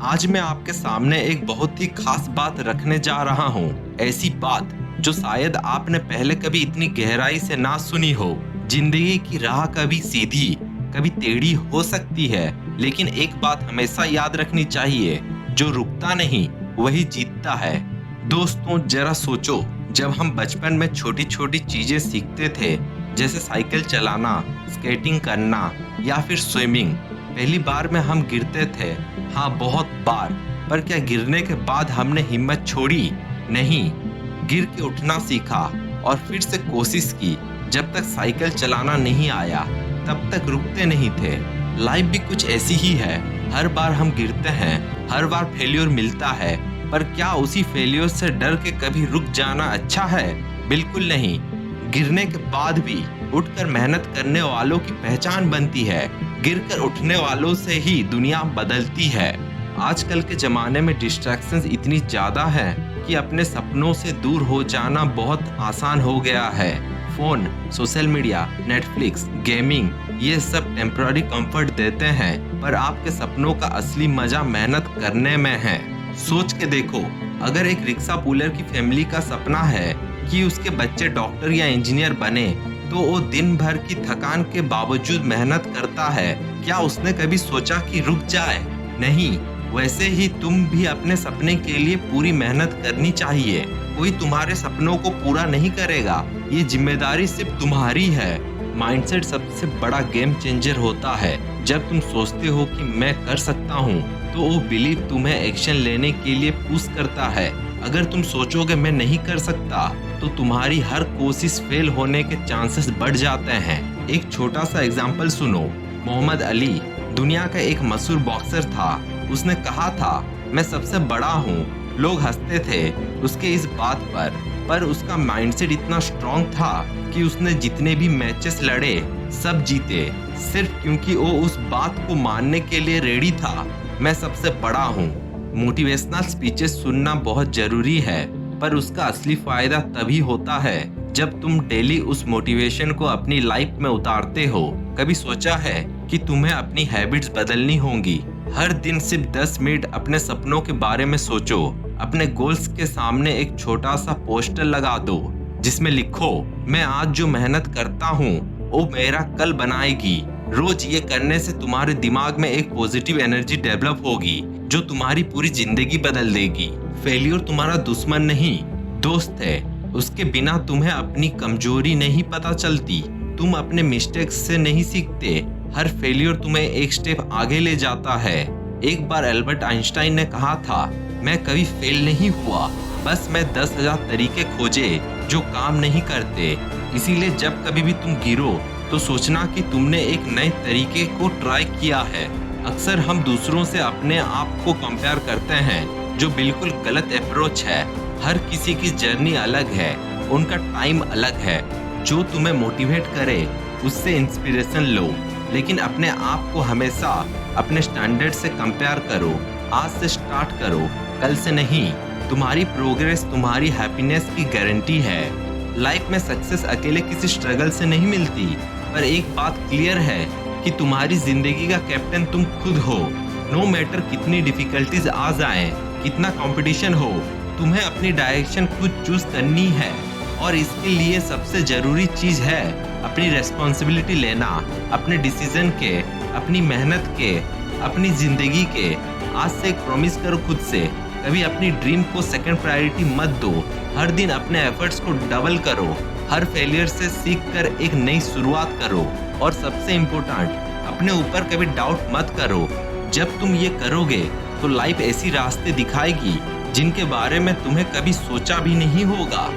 आज मैं आपके सामने एक बहुत ही खास बात रखने जा रहा हूँ। ऐसी बात जो शायद आपने पहले कभी इतनी गहराई से ना सुनी हो। जिंदगी की राह कभी सीधी, कभी टेढ़ी हो सकती है, लेकिन एक बात हमेशा याद रखनी चाहिए, जो रुकता नहीं वही जीतता है। दोस्तों जरा सोचो, जब हम बचपन में छोटी छोटी चीजें सीखते थे, जैसे साइकिल चलाना, स्केटिंग करना या फिर स्विमिंग, पहली बार में हम गिरते थे। हाँ, बहुत बार। पर क्या गिरने के बाद हमने हिम्मत छोड़ी? नहीं, गिर के उठना सीखा और फिर से कोशिश की। जब तक साइकिल चलाना नहीं आया तब तक रुकते नहीं थे। लाइफ भी कुछ ऐसी ही है। हर बार हम गिरते हैं, हर बार फेल्योर मिलता है, पर क्या उसी फेल्योर से डर के कभी रुक जाना अच्छा है? बिल्कुल नहीं। गिरने के बाद भी उठकर मेहनत करने वालों की पहचान बनती है। गिरकर उठने वालों से ही दुनिया बदलती है। आजकल के जमाने में डिस्ट्रैक्शंस इतनी ज्यादा है कि अपने सपनों से दूर हो जाना बहुत आसान हो गया है। Phone, social media, Netflix, gaming, ये सब टेम्पररी कंफर्ट देते हैं, पर आपके सपनों का असली मजा मेहनत करने में है। सोच के देखो, अगर एक रिक्शा पुलर की फैमिली का सपना है कि उसके बच्चे डॉक्टर या इंजीनियर बने, तो वो दिन भर की थकान के बावजूद मेहनत करता है। क्या उसने कभी सोचा कि रुक जाए? नहीं। वैसे ही तुम भी अपने सपने के लिए पूरी मेहनत करनी चाहिए। कोई तुम्हारे सपनों को पूरा नहीं करेगा, ये जिम्मेदारी सिर्फ तुम्हारी है। माइंडसेट सबसे बड़ा गेम चेंजर होता है। जब तुम सोचते हो कि मैं कर सकता हूँ, तो वो बिलीव तुम्हें एक्शन लेने के लिए पुश करता है। अगर तुम सोचोगे मैं नहीं कर सकता, तो तुम्हारी हर कोशिश फेल होने के चांसेस बढ़ जाते हैं। एक छोटा सा एग्जाम्पल सुनो। मोहम्मद अली दुनिया का एक मशहूर बॉक्सर था। उसने कहा था, मैं सबसे बड़ा हूँ। लोग हंसते थे उसके इस बात पर उसका माइंडसेट इतना स्ट्रांग था कि उसने जितने भी मैचेस लड़े सब जीते, सिर्फ क्योंकि वो उस बात को मानने के लिए रेडी था, मैं सबसे बड़ा हूँ। मोटिवेशनल स्पीचेस सुनना बहुत जरूरी है, पर उसका असली फायदा तभी होता है जब तुम डेली उस मोटिवेशन को अपनी लाइफ में उतारते हो। कभी सोचा है कि तुम्हें अपनी हैबिट्स बदलनी होंगी? हर दिन सिर्फ 10 मिनट अपने सपनों के बारे में सोचो। अपने गोल्स के सामने एक छोटा सा पोस्टर लगा दो, जिसमें लिखो, मैं आज जो मेहनत करता हूँ वो मेरा कल बनाएगी। रोज ये करने से तुम्हारे दिमाग में एक पॉजिटिव एनर्जी डेवलप होगी, जो तुम्हारी पूरी जिंदगी बदल देगी। फेलियर तुम्हारा दुश्मन नहीं, दोस्त है। उसके बिना तुम्हें अपनी कमजोरी नहीं पता चलती। तुम अपने मिस्टेक्स से नहीं सीखते। हर फेलियर तुम्हें एक स्टेप आगे ले जाता है। एक बार एल्बर्ट आइंस्टाइन ने कहा था, मैं कभी फेल नहीं हुआ, बस मैं 10,000 तरीके खोजे जो काम नहीं करते। इसीलिए जब कभी भी तुम गिरो तो सोचना कि तुमने एक नए तरीके को ट्राई किया है। अक्सर हम दूसरों से अपने आप को कंपेयर करते हैं, जो बिल्कुल गलत अप्रोच है। हर किसी की जर्नी अलग है, उनका टाइम अलग है। जो तुम्हें मोटिवेट करे उससे इंस्पिरेशन लो, लेकिन अपने आप को हमेशा अपने स्टैंडर्ड से कंपेयर करो। आज से स्टार्ट करो, कल से नहीं। तुम्हारी प्रोग्रेस तुम्हारी हैप्पीनेस की गारंटी है। लाइफ में सक्सेस अकेले किसी स्ट्रगल से नहीं मिलती, पर एक बात क्लियर है कि तुम्हारी जिंदगी का कैप्टन तुम खुद हो। नो मैटर कितनी डिफिकल्टीज आ जाएं, कितना कंपटीशन हो, तुम्हें अपनी डायरेक्शन खुद चूज करनी है। और इसके लिए सबसे जरूरी चीज है अपनी रेस्पॉन्सिबिलिटी लेना, अपने डिसीजन के, अपनी मेहनत के, अपनी जिंदगी के। आज से एक प्रॉमिस करो खुद से, कभी अपनी ड्रीम को सेकंड प्रायोरिटी मत दो। हर दिन अपने एफर्ट्स को डबल करो। हर फेलियर से सीख कर एक नई शुरुआत करो। और सबसे इम्पोर्टेंट, अपने ऊपर कभी डाउट मत करो। जब तुम ये करोगे तो लाइफ ऐसी रास्ते दिखाएगी जिनके बारे में तुम्हें कभी सोचा भी नहीं होगा।